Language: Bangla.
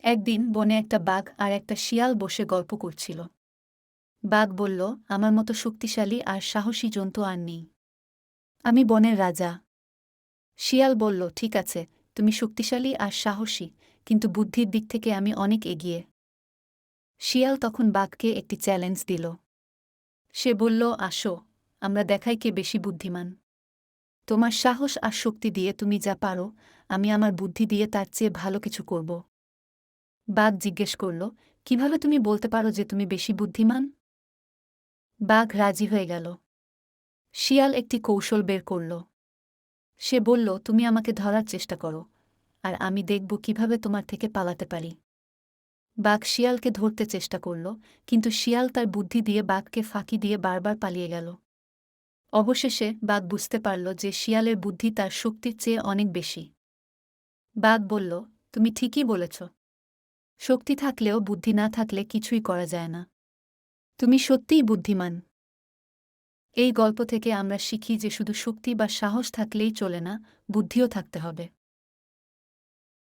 একদিন বনে একটা বাঘ আর একটা শিয়াল বসে গল্প করছিল। বাঘ বলল, আমার মতো শক্তিশালী আর সাহসী জন্তু আর নেই। আমি বনের রাজা। শিয়াল বলল, ঠিক আছে, তুমি শক্তিশালী আর সাহসী, কিন্তু বুদ্ধির দিক থেকে আমি অনেক এগিয়ে। শিয়াল তখন বাঘকে একটি চ্যালেঞ্জ দিল। সে বলল, আসো, আমরা দেখাই কে বেশি বুদ্ধিমান। তোমার সাহস আর শক্তি দিয়ে তুমি যা পারো, আমি আমার বুদ্ধি দিয়ে তার চেয়ে ভালো কিছু করব। বাঘ জিজ্ঞেস করল, কিভাবে তুমি বলতে পারো যে তুমি বেশি বুদ্ধিমান? বাঘ রাজি হয়ে গেল। শিয়াল একটি কৌশল বের করল। সে বলল, তুমি আমাকে ধরার চেষ্টা করো, আর আমি দেখব কিভাবে তোমার থেকে পালাতে পারি। বাঘ শিয়ালকে ধরতে চেষ্টা করল, কিন্তু শিয়াল তার বুদ্ধি দিয়ে বাঘকে ফাঁকি দিয়ে বারবার পালিয়ে গেল। অবশেষে বাঘ বুঝতে পারল যে শিয়ালের বুদ্ধি তার শক্তির চেয়ে অনেক বেশি। বাঘ বলল, তুমি ঠিকই বলেছ। শক্তি থাকলেও বুদ্ধি না থাকলে কিছুই করা যায় না। তুমি সত্যিই বুদ্ধিমান। এই গল্প থেকে আমরা শিখি যে শুধু শক্তি বা সাহস থাকলেই চলে না, বুদ্ধিও থাকতে হবে।